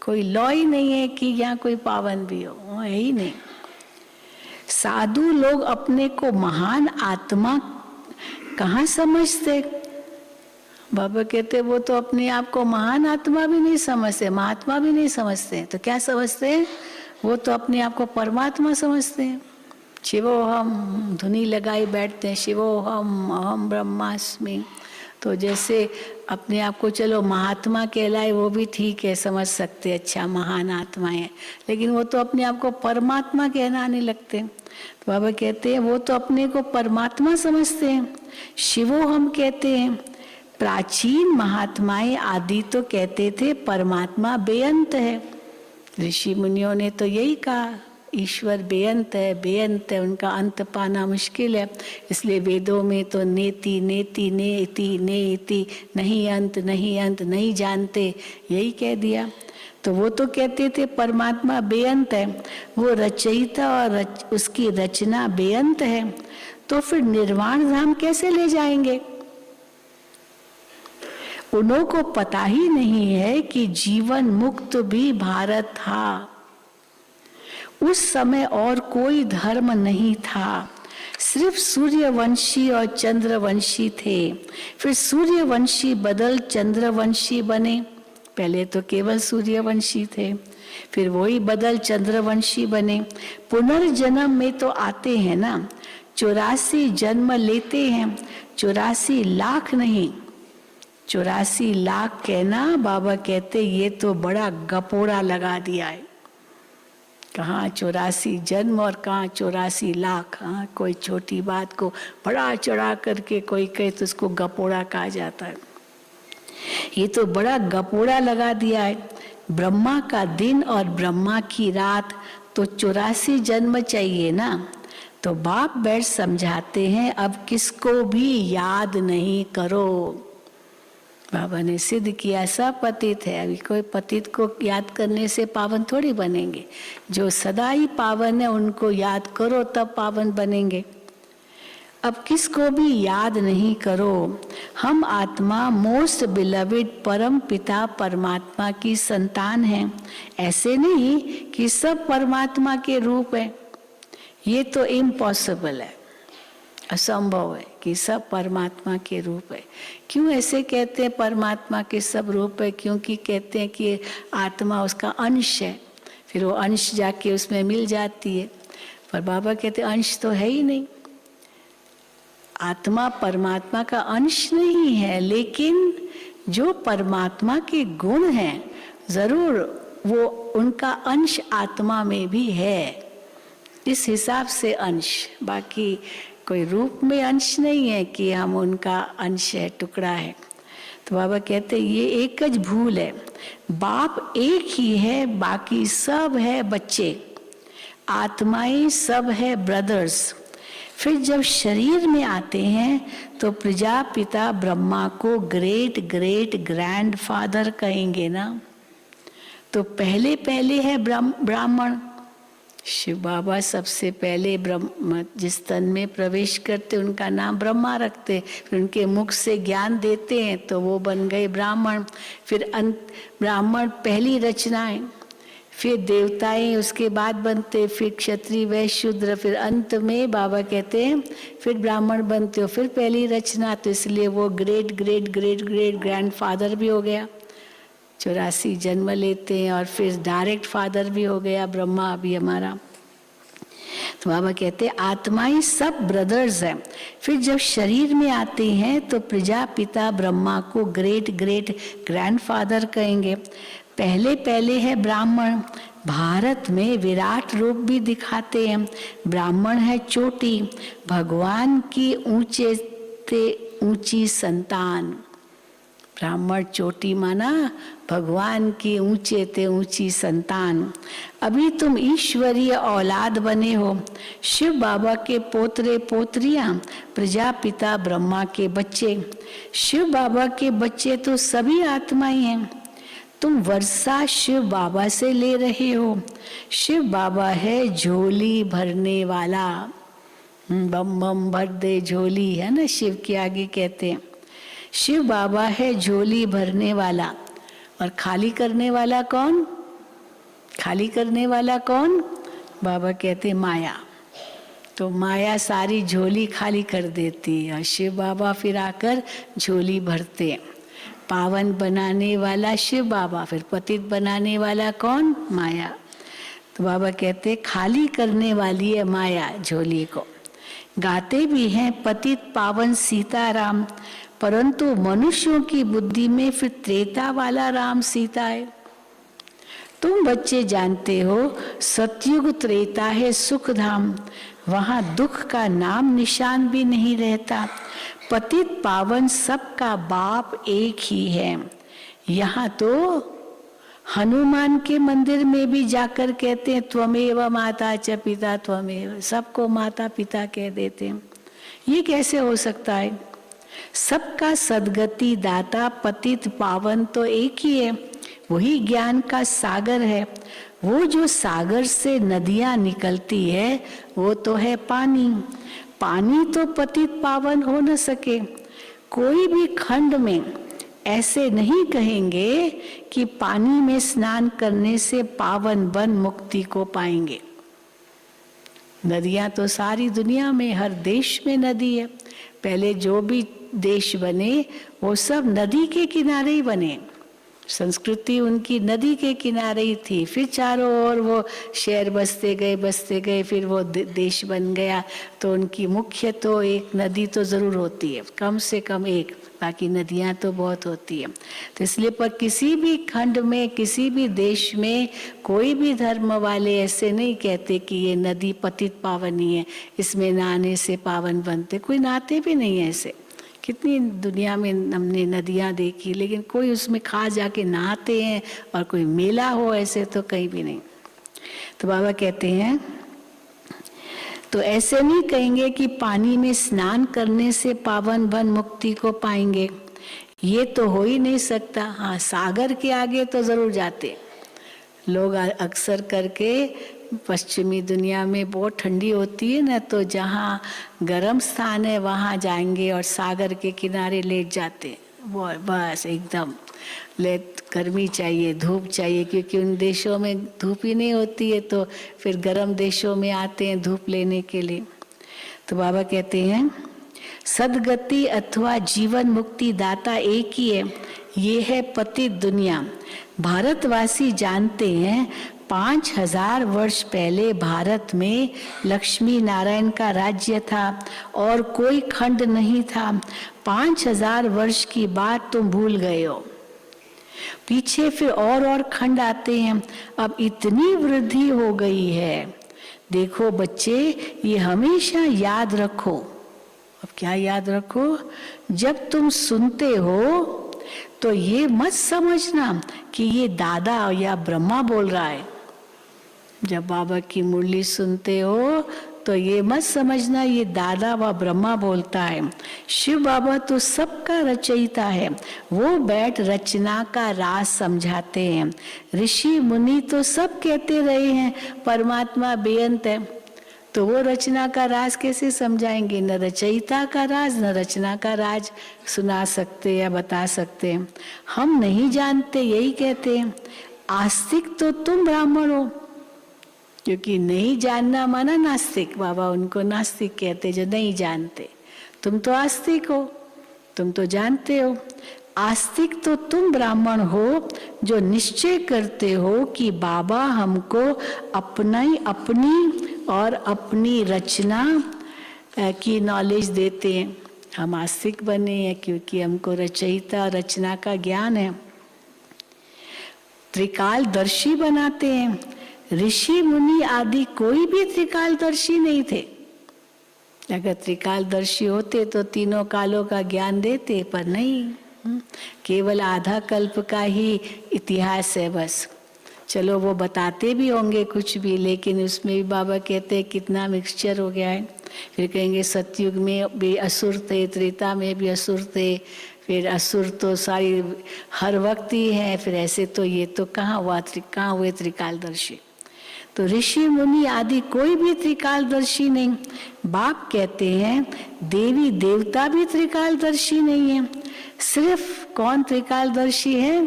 कोई लॉ ही नहीं है कि यहाँ कोई पावन भी हो, वो है ही नहीं। साधु लोग अपने को महान आत्मा कहाँ समझते? बाबा कहते वो तो अपने आप को महान आत्मा भी नहीं समझते, महात्मा भी नहीं समझते। तो क्या समझते हैं? वो तो अपने आप को परमात्मा समझते हैं। शिवोहम धुनी लगाई बैठते हैं, शिवोहम अहम ब्रह्मास्मि। तो जैसे अपने आप को चलो महात्मा कहलाए वो भी ठीक है, समझ सकते, अच्छा महान आत्मा है, लेकिन वो तो अपने आप को परमात्मा कहलाने लगते हैं। तो बाबा कहते हैं वो तो अपने को परमात्मा समझते हैं। शिवोहम कहते हैं। प्राचीन महात्माएं आदि तो कहते थे परमात्मा बेअंत है। ऋषि मुनियों ने तो यही कहा, ईश्वर बेअंत है, बेअंत है, उनका अंत पाना मुश्किल है। इसलिए वेदों में तो नेति नेति नेति नेति, नहीं अंत नहीं अंत, नहीं जानते, यही कह दिया। तो वो तो कहते थे परमात्मा बेअंत है, वो रचयिता और उसकी रचना बेअंत है। तो फिर निर्वाण धाम कैसे ले जाएंगे? उन्हों को पता ही नहीं है कि जीवन मुक्त भी भारत था। उस समय और कोई धर्म नहीं था, सिर्फ सूर्यवंशी और चंद्रवंशी थे। फिर सूर्यवंशी बदल चंद्रवंशी बने। पहले तो केवल सूर्यवंशी थे, फिर वही बदल चंद्रवंशी बने। पुनर्जन्म में तो आते हैं ना, 84 जन्म लेते हैं, 84 लाख नहीं, 84 लाख कहना बाबा कहते ये तो बड़ा गपोड़ा लगा दिया है। कहाँ 84 जन्म और कहाँ 84 लाख। हाँ, कोई छोटी बात को बड़ा चढ़ा करके कोई कहे तो उसको गपोड़ा कहा जाता है। ये तो बड़ा गपोड़ा लगा दिया है। ब्रह्मा का दिन और ब्रह्मा की रात, तो 84 जन्म चाहिए ना। तो बाप बैठ समझाते हैं अब किसको भी याद नहीं करो। बाबा ने सिद्ध किया सब पतित है, अभी कोई पतित को याद करने से पावन थोड़ी बनेंगे। जो सदा ही पावन है उनको याद करो तब पावन बनेंगे। अब किसको भी याद नहीं करो। हम आत्मा मोस्ट बिलविड परम पिता परमात्मा की संतान हैं। ऐसे नहीं कि सब परमात्मा के रूप है, ये तो इम्पॉसिबल है, असंभव है कि सब परमात्मा के रूप है। क्यों ऐसे कहते हैं परमात्मा के सब रूप है? क्योंकि कहते हैं कि आत्मा उसका अंश है, फिर वो अंश जाके उसमें मिल जाती है। पर बाबा कहते हैं अंश तो है ही नहीं, आत्मा परमात्मा का अंश नहीं है, लेकिन जो परमात्मा के गुण हैं जरूर वो उनका अंश आत्मा में भी है। इस हिसाब से अंश, बाकी कोई रूप में अंश नहीं है कि हम उनका अंश है, टुकड़ा है। तो बाबा कहते हैं ये एक ज भूल है। बाप एक ही है, बाकी सब है बच्चे, आत्माएं सब है ब्रदर्स। फिर जब शरीर में आते हैं तो प्रजापिता ब्रह्मा को ग्रेट ग्रेट ग्रैंड फादर कहेंगे ना। तो पहले पहले है ब्राह्मण। शिव बाबा सबसे पहले ब्रह्म जिस तन में प्रवेश करते उनका नाम ब्रह्मा रखते, फिर उनके मुख से ज्ञान देते हैं तो वो बन गए ब्राह्मण। फिर ब्राह्मण पहली रचनाएं, फिर देवताएं उसके बाद बनते, फिर क्षत्रिय वैश्य शूद्र, फिर अंत में बाबा कहते हैं फिर ब्राह्मण बनते हो, फिर पहली रचना। तो इसलिए वो great great great great grand father भी हो गया, 84 जन्म लेते हैं, और फिर डायरेक्ट फादर भी हो गया ब्रह्मा अभी हमारा। तो बाबा कहते हैं आत्माएं सब ब्रदर्स हैं। फिर जब शरीर में आते हैं तो प्रजापिता ब्रह्मा को ग्रेट ग्रेट ग्रैंडफादर कहेंगे। पहले पहले है ब्राह्मण, भारत में विराट रूप भी दिखाते हैं। ब्राह्मण है चोटी, भगवान की ऊंचे से ऊंची संतान। ब्राह्मण चोटी माना भगवान की ऊंचे ते ऊंची संतान। अभी तुम ईश्वरीय औलाद बने हो, शिव बाबा के पोतरे पोतरियां, प्रजापिता ब्रह्मा के बच्चे। शिव बाबा के बच्चे तो सभी आत्माएं हैं। तुम वर्षा शिव बाबा से ले रहे हो। शिव बाबा है झोली भरने वाला। बम बम भर दे झोली, है ना, शिव के आगे कहते हैं। शिव बाबा है झोली भरने वाला। और खाली करने वाला कौन? खाली करने वाला कौन? बाबा कहते माया। तो माया सारी झोली खाली कर देती है और शिव बाबा फिर आकर झोली भरते हैं। पावन बनाने वाला शिव बाबा, फिर पतित बनाने वाला कौन? माया। तो बाबा कहते खाली करने वाली है माया झोली को। गाते भी हैं पतित पावन सीताराम, परंतु मनुष्यों की बुद्धि में फिर त्रेता वाला राम सीता है। तुम बच्चे जानते हो सतयुग त्रेता है सुख धाम, वहां दुख का नाम निशान भी नहीं रहता। पतित पावन सबका बाप एक ही है। यहाँ तो हनुमान के मंदिर में भी जाकर कहते हैं त्वमेव माता च पिता त्वमेव, सबको माता पिता कह देते हैं। ये कैसे हो सकता है? सबका सद्गति दाता पतित पावन तो एक ही है, वही ज्ञान का सागर है। वो जो सागर से नदियां निकलती है वो तो है पानी। पानी तो पतित पावन हो न सके। कोई भी खंड में ऐसे नहीं कहेंगे कि पानी में स्नान करने से पावन बन मुक्ति को पाएंगे। नदियां तो सारी दुनिया में हर देश में नदी है। पहले जो भी देश बने वो सब नदी के किनारे ही बने। संस्कृति उनकी नदी के किनारे ही थी। फिर चारों ओर वो शहर बसते गए, फिर वो देश बन गया। तो उनकी मुख्य तो एक नदी तो जरूर होती है, कम से कम एक, बाकी नदियां तो बहुत होती है। तो इसलिए पर किसी भी खंड में, किसी भी देश में कोई भी धर्म वाले ऐसे नहीं कहते कि ये नदी पतित पावनी है, इसमें नहाने से पावन बनते। कोई नहाते भी नहीं है ऐसे। कितनी दुनिया में हमने नदियां देखी, लेकिन कोई उसमें खास जाके नहाते हैं और कोई मेला हो ऐसे तो कहीं भी नहीं। तो बाबा कहते हैं तो ऐसे नहीं कहेंगे कि पानी में स्नान करने से पावन बन मुक्ति को पाएंगे, ये तो हो ही नहीं सकता। हाँ, सागर के आगे तो जरूर जाते लोग। अक्सर करके पश्चिमी दुनिया में बहुत ठंडी होती है ना, तो जहाँ गर्म स्थान है वहाँ जाएंगे और सागर के किनारे लेट जाते। वो बस एकदम लेट, गर्मी चाहिए, धूप चाहिए, क्योंकि उन देशों में धूप ही नहीं होती है। तो फिर गर्म देशों में आते हैं धूप लेने के लिए। तो बाबा कहते हैं सदगति अथवा जीवन मुक्ति दाता एक ही है, ये है पतित दुनिया। भारतवासी जानते हैं 5000 वर्ष पहले भारत में लक्ष्मी नारायण का राज्य था और कोई खंड नहीं था। 5000 वर्ष की बात तुम भूल गए हो। पीछे फिर और खंड आते हैं। अब इतनी वृद्धि हो गई है। देखो बच्चे, ये हमेशा याद रखो। अब क्या याद रखो? जब तुम सुनते हो तो ये मत समझना कि ये दादा या ब्रह्मा बोल रहा है। जब बाबा की मुरली सुनते हो तो ये मत समझना ये दादा व ब्रह्मा बोलता है। शिव बाबा तो सबका रचयिता है, वो बैठ रचना का राज समझाते हैं। ऋषि मुनि तो सब कहते रहे हैं परमात्मा बेअंत है, तो वो रचना का राज कैसे समझाएंगे? न रचयिता का राज न रचना का राज सुना सकते या बता सकते हैं। हम नहीं जानते यही कहते हैं। आस्तिक तो तुम ब्राह्मण हो, क्योंकि नहीं जानना माना नास्तिक। बाबा उनको नास्तिक कहते जो नहीं जानते। तुम तो आस्तिक हो, तुम तो जानते हो। आस्तिक तो तुम ब्राह्मण हो जो निश्चय करते हो कि बाबा हमको अपनी और अपनी रचना की नॉलेज देते हैं। हम आस्तिक बने हैं क्योंकि हमको रचयिता रचना का ज्ञान है। त्रिकालदर्शी बनाते हैं। ऋषि मुनि आदि कोई भी त्रिकालदर्शी नहीं थे। अगर त्रिकालदर्शी होते तो तीनों कालों का ज्ञान देते, पर नहीं, केवल आधा कल्प का ही इतिहास है बस। चलो वो बताते भी होंगे कुछ भी, लेकिन उसमें भी बाबा कहते हैं कितना मिक्सचर हो गया है। फिर कहेंगे सतयुग में भी असुर थे, त्रेता में भी असुर थे, फिर असुर तो सारी हर वक्त ही है, फिर ऐसे तो ये तो कहाँ हुए त्रिकालदर्शी। तो ऋषि मुनि आदि कोई भी त्रिकालदर्शी नहीं। बाप कहते हैं देवी देवता भी त्रिकालदर्शी नहीं है। सिर्फ कौन त्रिकालदर्शी है?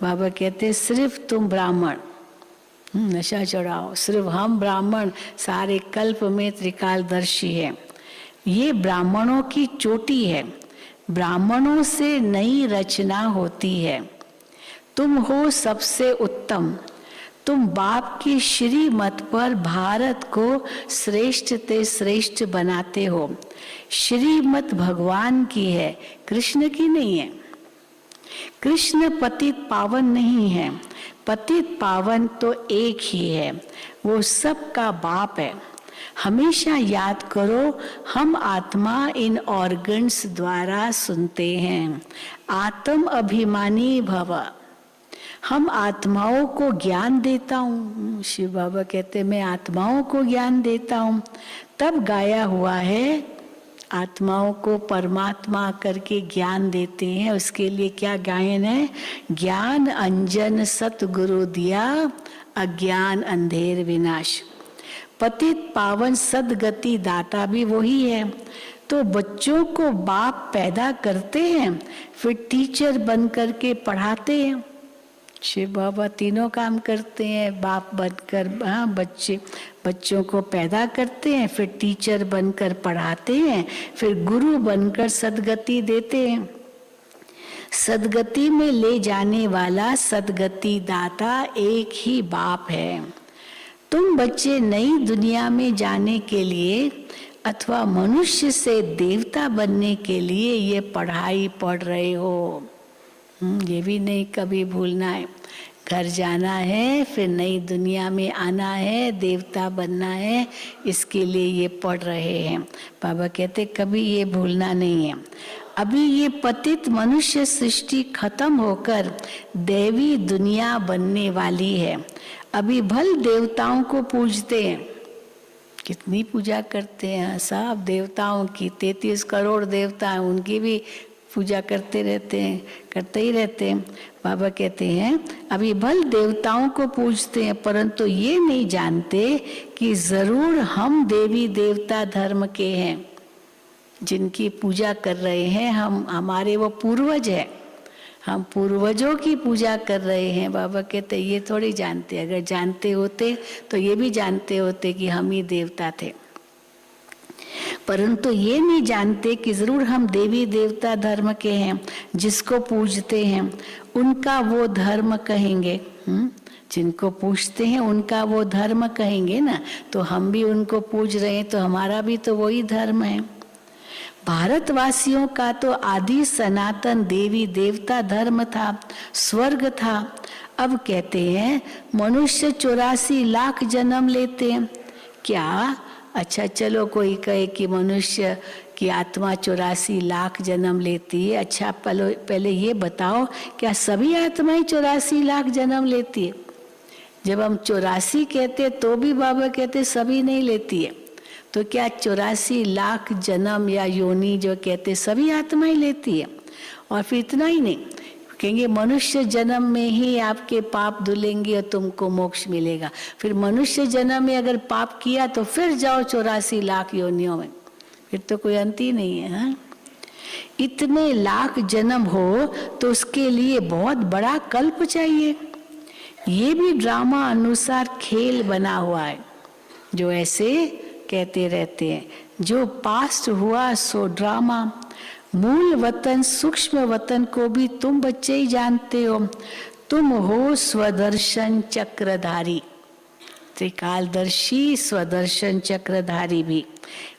बाबा कहते हैं सिर्फ तुम ब्राह्मण। नशा चढ़ाओ, सिर्फ हम ब्राह्मण सारे कल्प में त्रिकालदर्शी है। ये ब्राह्मणों की चोटी है, ब्राह्मणों से नई रचना होती है। तुम हो सबसे उत्तम, तुम बाप की श्रीमत पर भारत को श्रेष्ठ ते श्रेष्ठ बनाते हो। श्रीमत भगवान की है, कृष्ण की नहीं है। कृष्ण पतित पावन नहीं है, पतित पावन तो एक ही है, वो सबका बाप है। हमेशा याद करो, हम आत्मा इन ऑर्गन्स द्वारा सुनते हैं। आत्म अभिमानी भव, हम आत्माओं को ज्ञान देता हूँ। शिव बाबा कहते मैं आत्माओं को ज्ञान देता हूँ। तब गाया हुआ है आत्माओं को परमात्मा करके ज्ञान देते हैं। उसके लिए क्या गायन है? ज्ञान अंजन सतगुरु दिया, अज्ञान अंधेर विनाश। पतित पावन सदगति दाता भी वही है। तो बच्चों को बाप पैदा करते हैं, फिर टीचर बन करके पढ़ाते हैं। शिव बाबा तीनों काम करते हैं, बाप बनकर बच्चों को पैदा करते हैं, फिर टीचर बनकर पढ़ाते हैं, फिर गुरु बनकर सदगति देते हैं। सदगति में ले जाने वाला सदगति दाता एक ही बाप है। तुम बच्चे नई दुनिया में जाने के लिए अथवा मनुष्य से देवता बनने के लिए ये पढ़ाई पढ़ रहे हो। ये भी नहीं कभी भूलना है। घर जाना है, फिर नई दुनिया में आना है, देवता बनना है, इसके लिए ये पढ़ रहे हैं। बाबा कहते कभी ये भूलना नहीं है। अभी ये पतित मनुष्य सृष्टि खत्म होकर देवी दुनिया बनने वाली है। अभी भल देवताओं को पूजते हैं, कितनी पूजा करते हैं सब देवताओं की। 33 करोड़ देवता हैं, उनकी भी पूजा करते ही रहते हैं। बाबा कहते हैं अभी भल देवताओं को पूजते हैं, परंतु ये नहीं जानते कि जरूर हम देवी देवता धर्म के हैं। जिनकी पूजा कर रहे हैं हम, हमारे वो पूर्वज है, हम पूर्वजों की पूजा कर रहे हैं। बाबा कहते ये थोड़ी जानते, अगर जानते होते तो ये भी जानते होते कि हम ही देवता थे, परंतु ये नहीं जानते कि जरूर हम देवी देवता धर्म के हैं। जिसको पूजते हैं उनका वो धर्म कहेंगे। जिनको पूजते हैं उनका वो धर्म कहेंगे ना, तो हम भी उनको पूज रहे हैं तो हमारा भी तो वही धर्म है। भारतवासियों का तो आदि सनातन देवी देवता धर्म था, स्वर्ग था। अब कहते हैं मनुष्य 84 लाख जन्म लेते हैं। क्या? अच्छा चलो कोई कहे कि मनुष्य की आत्मा 84 लाख जन्म लेती है। अच्छा पहले ये बताओ क्या सभी आत्माएं 84 लाख जन्म लेती है? जब हम 84 कहते तो भी बाबा कहते सभी नहीं लेती है, तो क्या 84 लाख जन्म या योनि जो कहते सभी आत्माएं लेती है? और फिर इतना ही नहीं, कहेंगे मनुष्य जन्म में ही आपके पाप धुलेंगे और तुमको मोक्ष मिलेगा। फिर मनुष्य जन्म में अगर पाप किया तो फिर जाओ 84 लाख योनियों में, फिर तो कोई अंत ही नहीं है। हाँ? इतने लाख जन्म हो तो उसके लिए बहुत बड़ा कल्प चाहिए। ये भी ड्रामा अनुसार खेल बना हुआ है, जो ऐसे कहते रहते हैं जो पास्ट हुआ सो ड्रामा। मूल वतन सूक्ष्म वतन को भी तुम बच्चे ही जानते हो। तुम हो स्वदर्शन चक्रधारी, त्रिकालदर्शी स्वदर्शन चक्रधारी भी।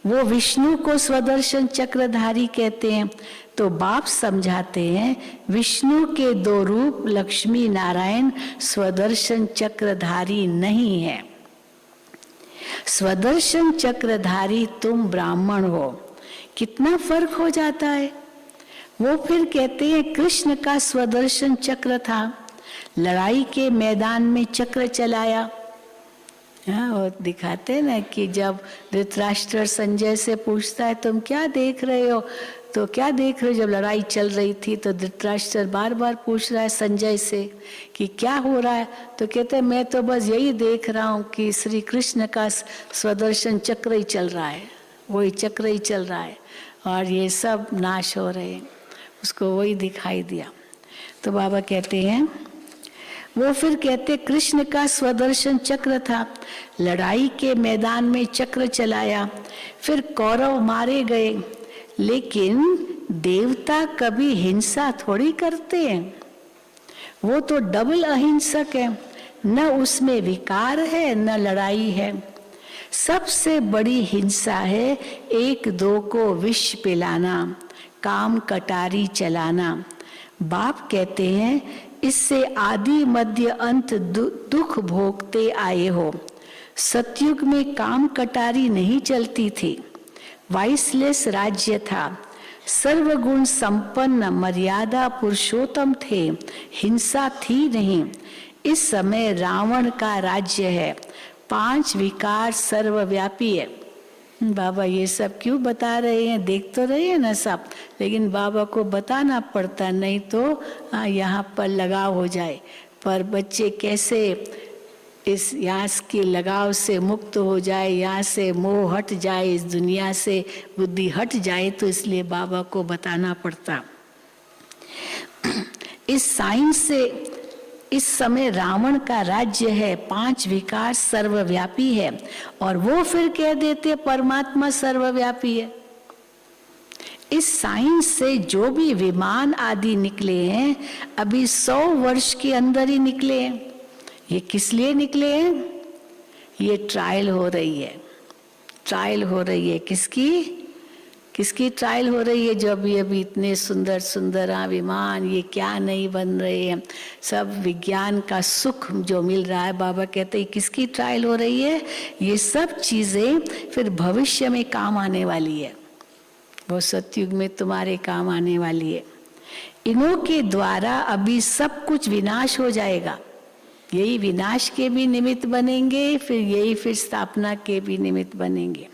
वो विष्णु को स्वदर्शन चक्रधारी कहते हैं। तो बाप समझाते हैं विष्णु के 2 रूप लक्ष्मी नारायण स्वदर्शन चक्रधारी नहीं है। स्वदर्शन चक्रधारी तुम ब्राह्मण हो। कितना फर्क हो जाता है। वो फिर कहते हैं कृष्ण का स्वदर्शन चक्र था, लड़ाई के मैदान में चक्र चलाया। हाँ, और दिखाते हैं ना कि जब धृतराष्ट्र संजय से पूछता है तुम क्या देख रहे हो, तो क्या देख रहे हो? जब लड़ाई चल रही थी तो धृतराष्ट्र बार बार पूछ रहा है संजय से कि क्या हो रहा है, तो कहते हैं मैं तो बस यही देख रहा हूँ कि श्री कृष्ण का स्वदर्शन चक्र ही चल रहा है, वही चक्र ही चल रहा है और ये सब नाश हो रहे हैं, उसको वही दिखाई दिया। तो बाबा कहते हैं, वो फिर कहते कृष्ण का स्वदर्शन चक्र था, लड़ाई के मैदान में चक्र चलाया, फिर कौरव मारे गए, लेकिन देवता कभी हिंसा थोड़ी करते हैं, वो तो डबल अहिंसक है, न उसमें विकार है न लड़ाई है। सबसे बड़ी हिंसा है एक दो को विष पिलाना, काम कटारी चलाना। बाप कहते हैं इससे आदि मध्य अंत दुख भोगते आए हो। सतयुग में काम कटारी नहीं चलती थी, वाइसलेस राज्य था, सर्वगुण संपन्न मर्यादा पुरुषोत्तम थे, हिंसा थी नहीं। इस समय रावण का राज्य है, 5 विकार सर्वव्यापी है। बाबा ये सब क्यों बता रहे हैं? देख तो रहे हैं ना सब, लेकिन बाबा को बताना पड़ता, नहीं तो यहाँ पर लगाव हो जाए। पर बच्चे कैसे इस यहाँ के लगाव से मुक्त हो जाए, यहाँ से मोह हट जाए, इस दुनिया से बुद्धि हट जाए, तो इसलिए बाबा को बताना पड़ता। इस साइंस से इस समय रावण का राज्य है, 5 विकार सर्वव्यापी है, और वो फिर कह देते परमात्मा सर्वव्यापी है। इस साइंस से जो भी विमान आदि निकले हैं, अभी 100 वर्ष के अंदर ही निकले हैं। ये किस लिए निकले हैं? ये ट्रायल हो रही है, ट्रायल हो रही है। किसकी ट्रायल हो रही है? जो अभी इतने सुंदर सुंदर विमान ये क्या नहीं बन रहे हैं, सब विज्ञान का सुख जो मिल रहा है। बाबा कहते हैं किसकी ट्रायल हो रही है? ये सब चीजें फिर भविष्य में काम आने वाली है, वो सतयुग में तुम्हारे काम आने वाली है। इन्हों के द्वारा अभी सब कुछ विनाश हो जाएगा, यही विनाश के भी निमित्त बनेंगे, फिर यही फिर स्थापना के भी निमित्त बनेंगे।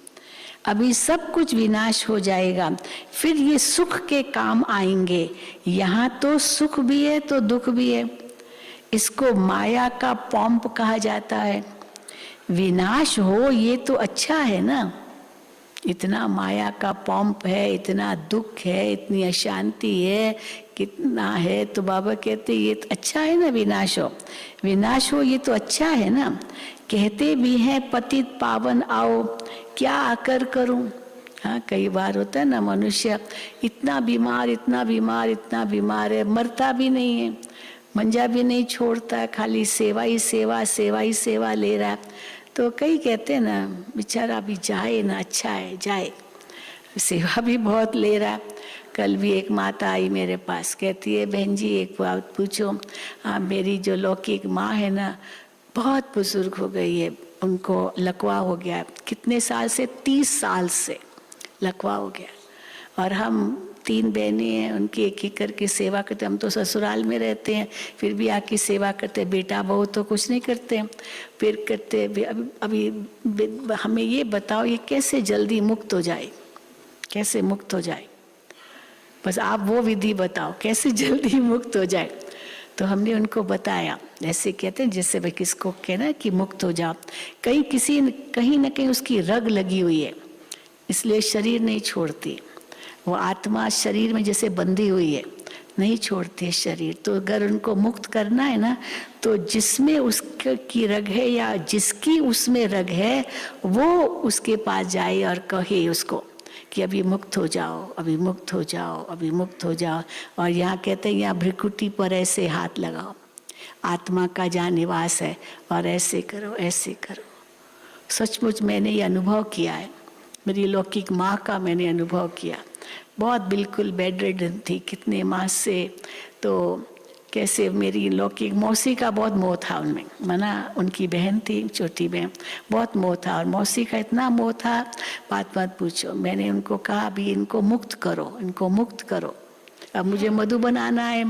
अभी सब कुछ विनाश हो जाएगा, फिर ये सुख के काम आएंगे। यहाँ तो सुख भी है तो दुख भी है। इसको माया का पॉम्प कहा जाता है। विनाश हो ये तो अच्छा है ना, इतना माया का पॉम्प है, इतना दुख है, इतनी अशांति है, कितना है, तो बाबा कहते ये तो अच्छा है ना। विनाश हो ये तो अच्छा है ना। कहते भी हैं पतित पावन आओ, क्या आकर करूं। हाँ, कई बार होता है ना, मनुष्य इतना बीमार है, मरता भी नहीं है, मंजा भी नहीं छोड़ता है, खाली सेवा ही सेवा ले रहा है। तो कई कहते हैं ना बेचारा अभी जाए ना, अच्छा है जाए, सेवा भी बहुत ले रहा है। कल भी एक माता आई मेरे पास, कहती है बहन जी एक बात पूछो, मेरी जो लौकिक माँ है ना बहुत बुजुर्ग हो गई है, उनको लकवा हो गया। कितने साल से? 30 साल से लकवा हो गया, और हम 3 बहनें हैं, उनकी एक एक करके सेवा करते। हम तो ससुराल में रहते हैं, फिर भी आके सेवा करते। बेटा बहू तो कुछ नहीं करते, फिर करते। अभी हमें ये बताओ ये कैसे जल्दी मुक्त हो जाए, कैसे मुक्त हो जाए, बस आप वो विधि बताओ कैसे जल्दी मुक्त हो जाए। तो हमने उनको बताया, ऐसे कहते हैं जैसे भाई किसको कहना कि मुक्त हो जाओ। कहीं ना कहीं उसकी रग लगी हुई है, इसलिए शरीर नहीं छोड़ती। वो आत्मा शरीर में जैसे बंधी हुई है, नहीं छोड़ती है शरीर। तो अगर उनको मुक्त करना है ना, तो जिसमें उसकी रग है या जिसकी उसमें रग है, वो उसके पास जाए और कहे उसको कि अभी मुक्त हो जाओ, अभी मुक्त हो जाओ, अभी मुक्त हो जाओ। और यहाँ कहते हैं यहाँ भ्रिकुटी पर ऐसे हाथ लगाओ, आत्मा का जहाँ निवास है, और ऐसे करो ऐसे करो। सचमुच मैंने ये अनुभव किया है, मेरी लौकिक माँ का मैंने अनुभव किया। बहुत बिल्कुल बेड रिडन थी कितने मास से, तो कैसे मेरी लौकिक मौसी का बहुत मोह था उनमें, माना उनकी बहन थी छोटी बहन, बहुत मोह था, और मौसी का इतना मोह था बात मत पूछो। मैंने उनको कहा अभी इनको मुक्त करो, इनको मुक्त करो। अब मुझे मधु बनाना है,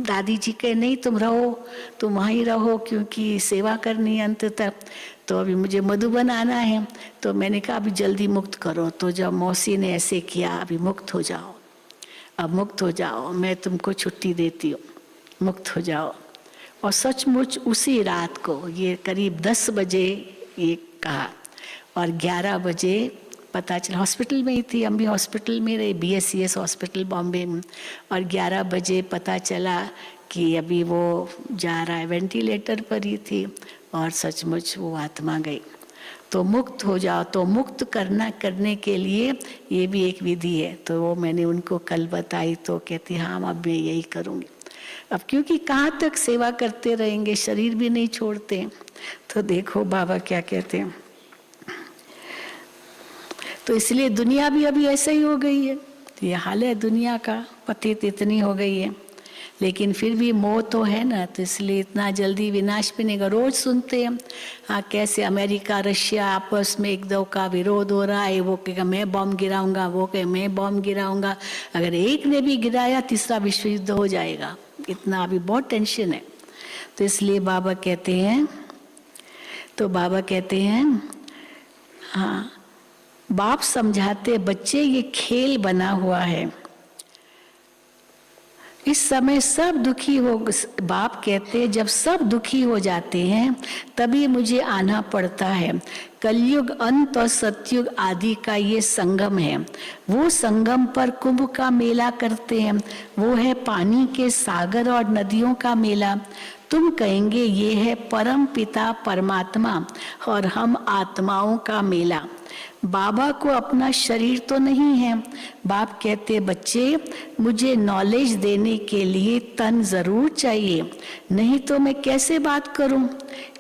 दादी जी कहे नहीं तुम रहो, तुम वहीं रहो क्योंकि सेवा करनी है अंत तक, तो अभी मुझे मधु बनाना है। तो मैंने कहा अभी जल्दी मुक्त करो। तो जब मौसी ने ऐसे किया अभी मुक्त हो जाओ, अब मुक्त हो जाओ, मैं तुमको छुट्टी देती हूँ, मुक्त हो जाओ। और सचमुच उसी रात को, ये करीब 10 बजे ये कहा, और 11 बजे पता चला, हॉस्पिटल में ही थी, हम भी हॉस्पिटल में रहे, BSCS हॉस्पिटल बॉम्बे में, और 11 बजे पता चला कि अभी वो जा रहा है, वेंटिलेटर पर ही थी, और सचमुच वो आत्मा गई। तो मुक्त हो जाओ, तो मुक्त करने के लिए ये भी एक विधि है। तो वो मैंने उनको कल बताई, तो कहती हाँ अब मैं यही करूँगी। अब क्योंकि कहाँ तक सेवा करते रहेंगे, शरीर भी नहीं छोड़ते। तो देखो बाबा क्या कहते हैं। तो इसलिए दुनिया भी अभी ऐसे ही हो गई है, ये हाल है दुनिया का, पतित इतनी हो गई है। लेकिन फिर भी मोह तो है ना, तो इसलिए इतना जल्दी विनाश भी नहीं। रोज सुनते हैं हाँ कैसे अमेरिका रशिया आपस में एक दो का विरोध हो रहा है, वो कहेगा मैं बॉम्ब गिराऊंगा, वो कहे मैं बॉम्ब गिराऊंगा, अगर एक ने भी गिराया तीसरा विश्व युद्ध हो जाएगा, इतना अभी बहुत टेंशन है। तो इसलिए बाबा कहते हैं हाँ, बाप समझाते बच्चे ये खेल बना हुआ है, इस समय सब दुखी हो, बाप कहते जब सब दुखी हो जाते हैं तभी मुझे आना पड़ता है। कलयुग अंत और सतयुग आदि का ये संगम है। वो संगम पर कुंभ का मेला करते हैं, वो है पानी के सागर और नदियों का मेला। तुम कहेंगे ये है परम पिता परमात्मा और हम आत्माओं का मेला। बाबा को अपना शरीर तो नहीं है। बाप कहते बच्चे मुझे नॉलेज देने के लिए तन जरूर चाहिए, नहीं तो मैं कैसे बात करूं,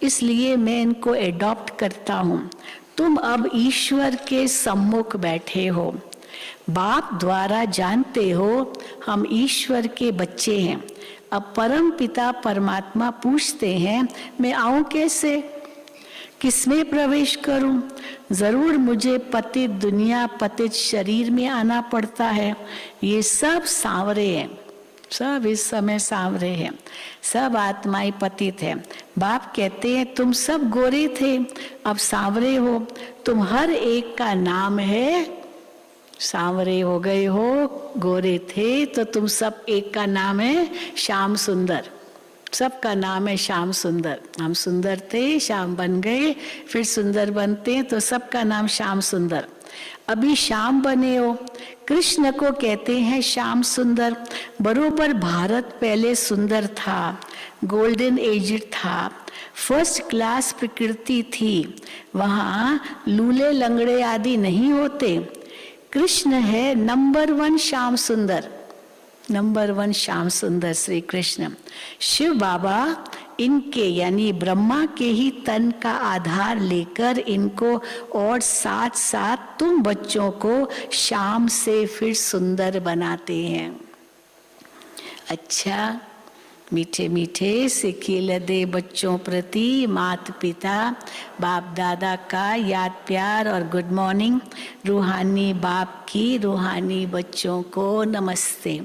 इसलिए मैं इनको एडॉप्ट करता हूं। तुम अब ईश्वर के सम्मुख बैठे हो, बाप द्वारा जानते हो हम ईश्वर के बच्चे हैं। अब परम पिता परमात्मा पूछते हैं मैं आऊं कैसे, किसमें प्रवेश करूं? जरूर मुझे पतित दुनिया पतित शरीर में आना पड़ता है। ये सब सांवरे हैं, सब इस समय सांवरे हैं, सब आत्माएं पतित हैं। बाप कहते हैं तुम सब गोरे थे अब सांवरे हो, तुम हर एक का नाम है, सांवरे हो गए हो, गोरे थे तो तुम सब एक का नाम है श्याम सुंदर, सबका नाम है श्याम सुंदर। हम सुंदर थे, श्याम बन गए, फिर सुंदर बनते हैं, तो सबका नाम श्याम सुंदर। अभी श्याम बने हो, कृष्ण को कहते हैं श्याम सुंदर। बरोबर भारत पहले सुंदर था, गोल्डन एज था, फर्स्ट क्लास प्रकृति थी, वहाँ लूले लंगड़े आदि नहीं होते। कृष्ण है नंबर 1 श्याम सुंदर, नंबर 1 श्याम सुंदर श्री कृष्ण। शिव बाबा इनके यानी ब्रह्मा के ही तन का आधार लेकर इनको और साथ साथ तुम बच्चों को श्याम से फिर सुंदर बनाते हैं। अच्छा, मीठे मीठे सिखिल दे बच्चों प्रति माता पिता बाप दादा का याद प्यार और गुड मॉर्निंग। रूहानी बाप की रूहानी बच्चों को नमस्ते।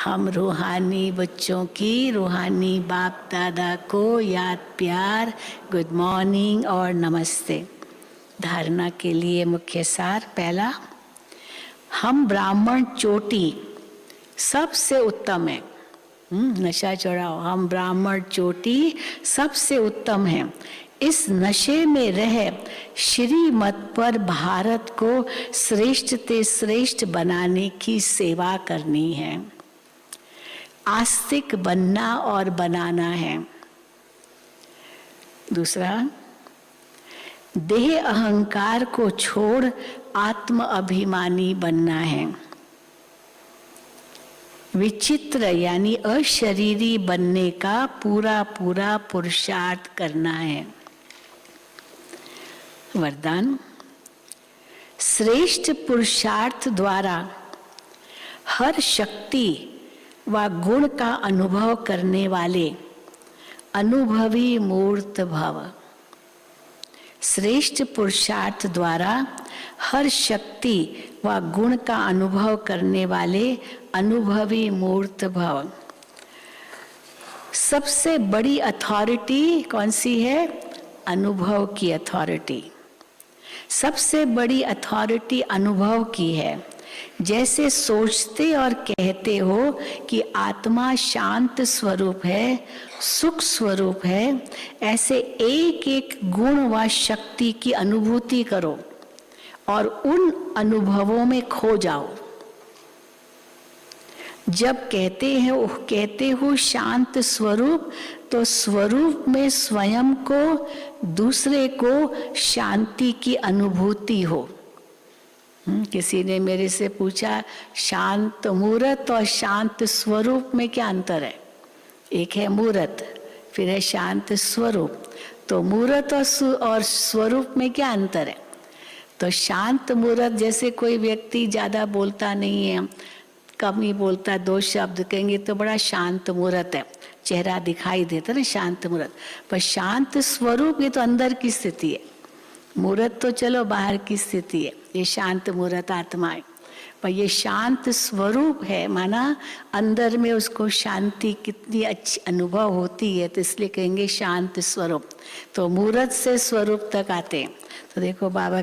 हम रूहानी बच्चों की रूहानी बाप दादा को याद प्यार, गुड मॉर्निंग और नमस्ते। धारणा के लिए मुख्य सार, पहला, हम ब्राह्मण चोटी सबसे उत्तम है। नशा चढ़ाओ, हम ब्राह्मण चोटी सबसे उत्तम है। इस नशे में रह श्रीमत पर भारत को श्रेष्ठ ते श्रेष्ठ बनाने की सेवा करनी है। आस्तिक बनना और बनाना है। दूसरा, देह अहंकार को छोड़ आत्म अभिमानी बनना है। विचित्र यानी अशरीरी बनने का पूरा पूरा पुरुषार्थ करना है। वरदान, श्रेष्ठ पुरुषार्थ द्वारा हर शक्ति व गुण का अनुभव करने वाले अनुभवी मूर्त भव। श्रेष्ठ पुरुषार्थ द्वारा हर शक्ति व गुण का अनुभव करने वाले अनुभवी मूर्त भव। सबसे बड़ी अथॉरिटी कौन सी है? अनुभव की अथॉरिटी। सबसे बड़ी अथॉरिटी अनुभव की है। जैसे सोचते और कहते हो कि आत्मा शांत स्वरूप है, सुख स्वरूप है, ऐसे एक एक गुण व शक्ति की अनुभूति करो और उन अनुभवों में खो जाओ। जब कहते हो शांत स्वरूप, तो स्वरूप में स्वयं को, दूसरे को शांति की अनुभूति हो। किसी ने मेरे से पूछा शांत मूर्त और शांत स्वरूप में क्या अंतर है? एक है मूर्त, फिर है शांत स्वरूप। तो मूर्त और स्वरूप में क्या अंतर है? तो शांत मूर्त, जैसे कोई व्यक्ति ज्यादा बोलता नहीं है, कम ही बोलता, 2 शब्द कहेंगे तो बड़ा शांत मूर्त है, चेहरा दिखाई देता ना शांत मूर्त। पर शांत स्वरूप ये तो अंदर की स्थिति है, मूर्त तो चलो बाहर की स्थिति है, ये शांत मूर्त आत्मा है। पर ये शांत स्वरूप है, माना अंदर में उसको शांति कितनी अच्छी अनुभव होती है, तो इसलिए कहेंगे शांत स्वरूप। तो मूर्त से स्वरूप तक आते हैं। तो देखो बाबा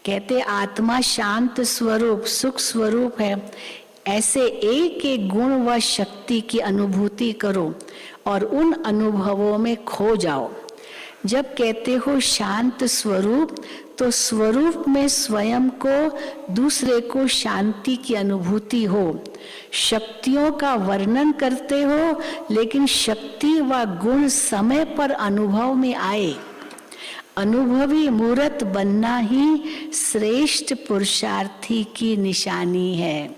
कहते आत्मा शांत स्वरूप, सुख स्वरूप है, ऐसे एक एक गुण व शक्ति की अनुभूति करो और उन अनुभवों में खो जाओ। जब कहते हो शांत स्वरूप, तो स्वरूप में स्वयं को, दूसरे को शांति की अनुभूति हो। शक्तियों का वर्णन करते हो, लेकिन शक्ति व गुण समय पर अनुभव में आए। अनुभवी मूर्त बनना ही श्रेष्ठ पुरुषार्थी की निशानी है।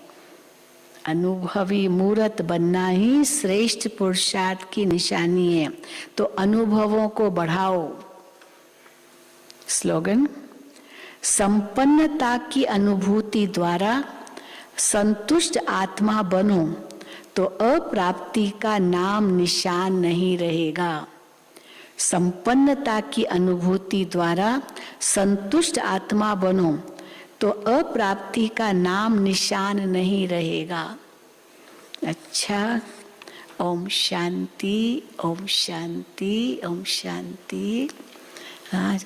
अनुभवी मूर्त बनना ही श्रेष्ठ पुरुषार्थ की निशानी है। तो अनुभवों को बढ़ाओ। स्लोगन, संपन्नता की अनुभूति द्वारा संतुष्ट आत्मा बनो, तो अप्राप्ति का नाम निशान नहीं रहेगा। संपन्नता की अनुभूति द्वारा संतुष्ट आत्मा बनो, तो अप्राप्ति का नाम निशान नहीं रहेगा। अच्छा, ओम शांति, ओम शांति, ओम शांति। आज